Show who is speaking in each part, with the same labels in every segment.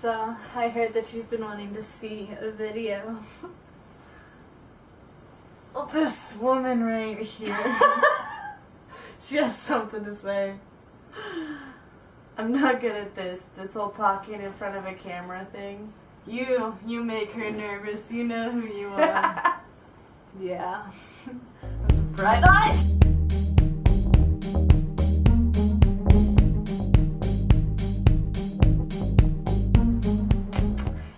Speaker 1: So, I heard that you've been wanting to see a video. Well, this woman right here, she has something to say. I'm not good at this whole talking in front of a camera thing. You make her nervous, you know who you are. Yeah. I'm surprised.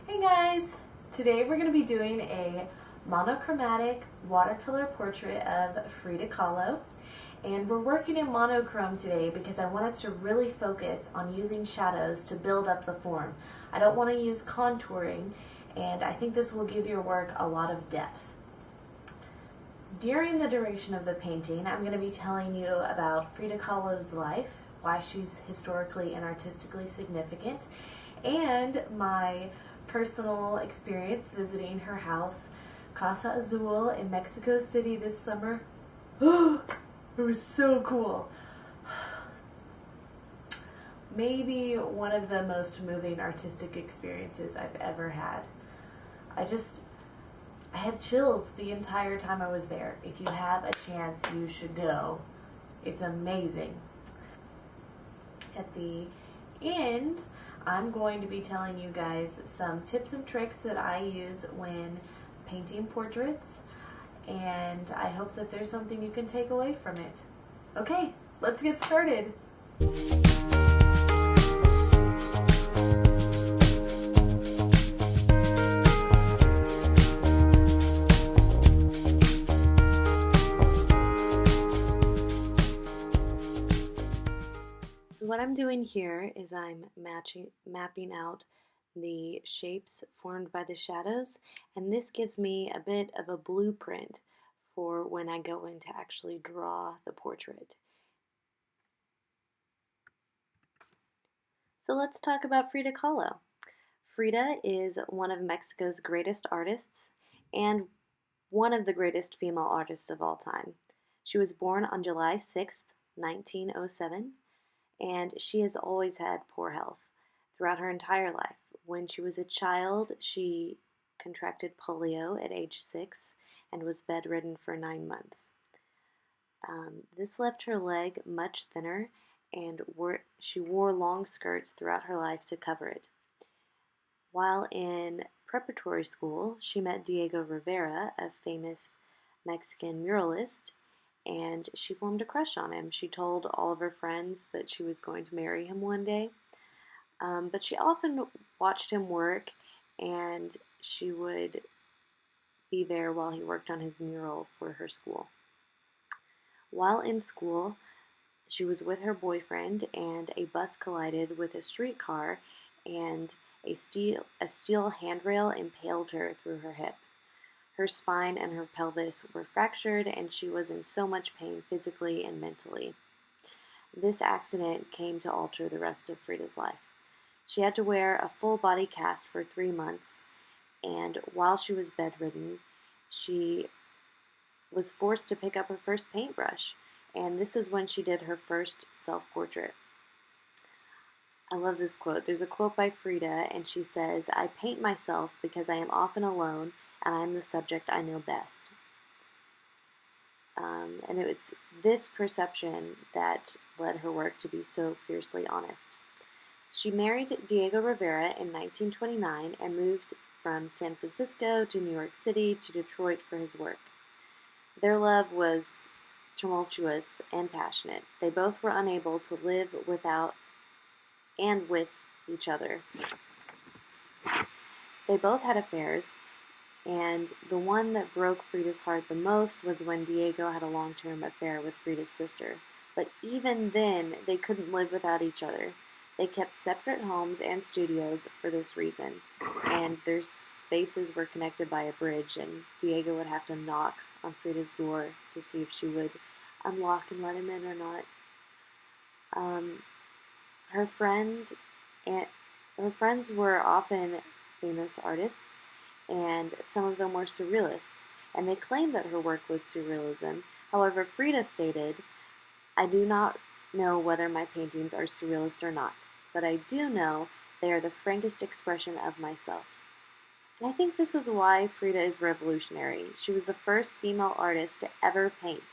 Speaker 1: Hey guys! Today we're going to be doing a monochromatic watercolor portrait of Frida Kahlo. And we're working in monochrome today because I want us to really focus on using shadows to build up the form. I don't want to use contouring, and I think this will give your work a lot of depth. During the duration of the painting, I'm going to be telling you about Frida Kahlo's life, why she's historically and artistically significant, and my personal experience visiting her house, Casa Azul, in Mexico City this summer. It was so cool. Maybe one of the most moving artistic experiences I've ever had. I had chills the entire time I was there. If you have a chance, you should go. It's amazing. At the end, I'm going to be telling you guys some tips and tricks that I use when painting portraits, and I hope that there's something you can take away from it. Okay, let's get started. So what I'm doing here is I'm mapping out the shapes formed by the shadows, and this gives me a bit of a blueprint for when I go in to actually draw the portrait. So let's talk about Frida Kahlo. Frida is one of Mexico's greatest artists and one of the greatest female artists of all time. She was born on July 6th, 1907, and she has always had poor health throughout her entire life. When she was a child, she contracted polio at age 6 and was bedridden for 9 months. This left her leg much thinner, and she wore long skirts throughout her life to cover it. While in preparatory school, she met Diego Rivera, a famous Mexican muralist, and she formed a crush on him. She told all of her friends that she was going to marry him one day. But she often watched him work, and she would be there while he worked on his mural for her school. While in school, she was with her boyfriend, and a bus collided with a streetcar, and a steel handrail impaled her through her hip. Her spine and her pelvis were fractured, and she was in so much pain physically and mentally. This accident came to alter the rest of Frida's life. She had to wear a full body cast for 3 months, and while she was bedridden, she was forced to pick up her first paintbrush, and this is when she did her first self-portrait. I love this quote. There's a quote by Frida, and she says, "I paint myself because I am often alone, and I am the subject I know best." And it was this perception that led her work to be so fiercely honest. She married Diego Rivera in 1929 and moved from San Francisco to New York City to Detroit for his work. Their love was tumultuous and passionate. They both were unable to live without and with each other. They both had affairs, and the one that broke Frida's heart the most was when Diego had a long-term affair with Frida's sister. But even then, they couldn't live without each other. They kept separate homes and studios for this reason, and their spaces were connected by a bridge, and Diego would have to knock on Frida's door to see if she would unlock and let him in or not. Her friends were often famous artists, and some of them were surrealists, and they claimed that her work was surrealism. However, Frida stated, "I do not know whether my paintings are surrealist or not, but I do know They are the frankest expression of myself. And I think this is why Frida is revolutionary. She was the first female artist to ever paint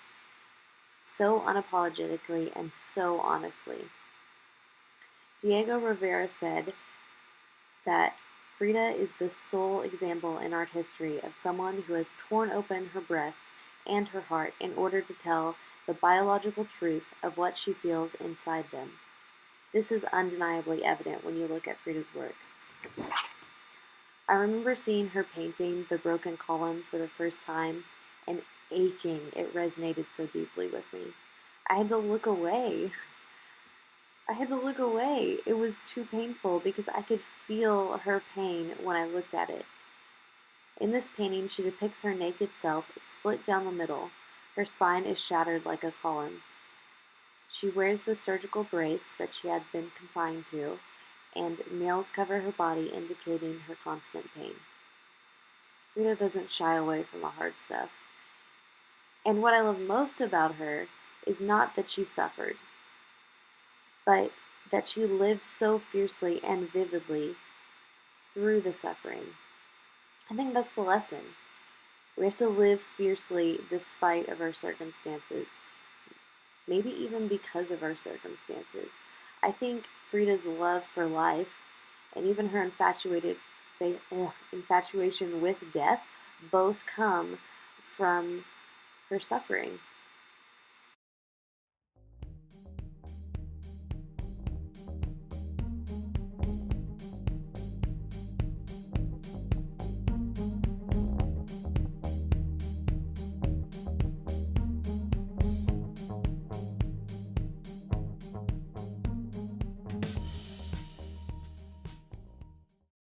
Speaker 1: so unapologetically and so honestly. Diego Rivera said that Frida is the sole example in art history of someone who has torn open her breast and her heart in order to tell the biological truth of what she feels inside them. This is undeniably evident when you look at Frida's work. I remember seeing her painting The Broken Column for the first time and aching it resonated so deeply with me. I had to look away. It was too painful because I could feel her pain when I looked at it. In this painting, she depicts her naked self split down the middle. Her spine is shattered like a column. She wears the surgical brace that she had been confined to, and nails cover her body, indicating her constant pain. Frida doesn't shy away from the hard stuff. And what I love most about her is not that she suffered, but that she lived so fiercely and vividly through the suffering. I think that's the lesson. We have to live fiercely despite of our circumstances, maybe even because of our circumstances. I think Frida's love for life and even her infatuation with death both come from her suffering.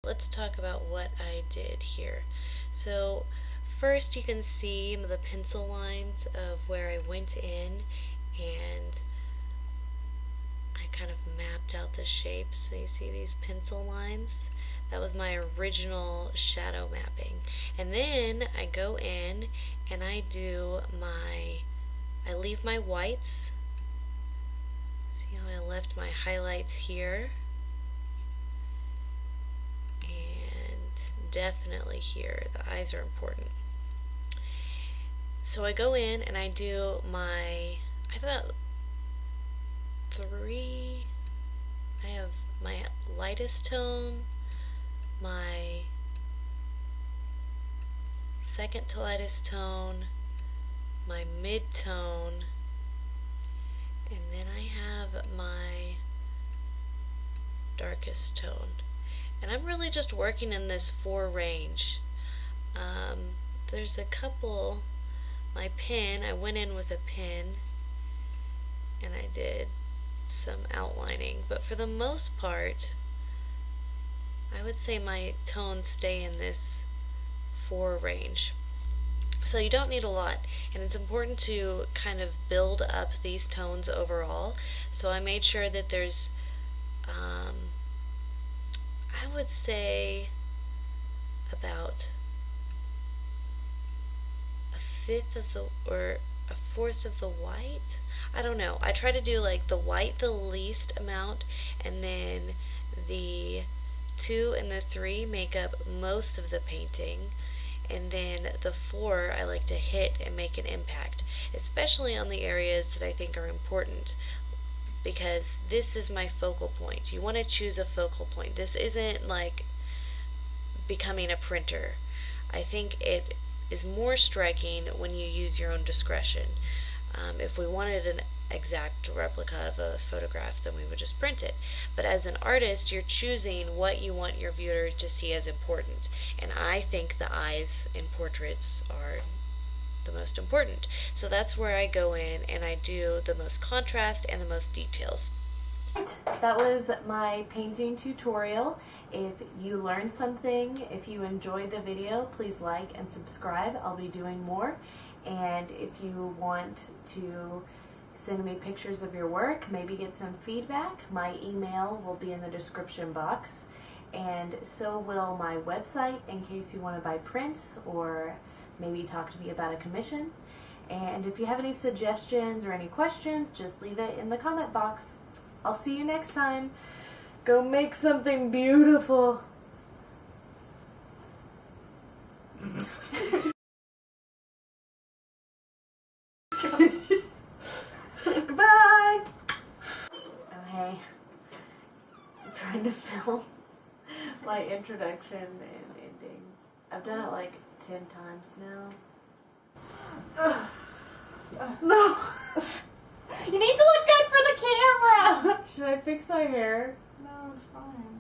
Speaker 2: Let's talk about what I did here. So first you can see the pencil lines of where I went in and I kind of mapped out the shapes. So you see these pencil lines? That was my original shadow mapping. And then I go in and I leave my whites. See how I left my highlights here? And definitely here. The eyes are important. So I go in and I do I have about three. I have my lightest tone, my second to lightest tone, my mid-tone, and then I have my darkest tone. And I'm really just working in this 4 range. There's a couple, my pen, I went in with a pen and I did some outlining, but for the most part, I would say my tones stay in this 4 range. So you don't need a lot, and it's important to kind of build up these tones overall. So I made sure that there's, I would say about a fifth of the, or a fourth of the white. I don't know. I try to do like the white the least amount, and then the 2 and the 3 make up most of the painting, and then the 4 I like to hit and make an impact, especially on the areas that I think are important, because this is my focal point. You want to choose a focal point. This isn't like becoming a printer. I think it is more striking when you use your own discretion. If we wanted an exact replica of a photograph, then we would just print it. But as an artist, you're choosing what you want your viewer to see as important. And I think the eyes in portraits are the most important. So that's where I go in and I do the most contrast and the most details. That was my painting tutorial. If you learned something, if you enjoyed the video, please like and subscribe. I'll be doing more. And if you want to send me pictures of your work, maybe get some feedback, my email will be in the description box. And so will my website in case you want to buy prints or maybe talk to me about a commission. And if you have any suggestions or any questions, just leave it in the comment box. I'll see you next time. Go make something beautiful. Goodbye. Okay. I'm trying to film my introduction and ending. I've done it like 10 times now. No! You need to look good for the camera! Should I fix my hair?
Speaker 3: No, it's fine.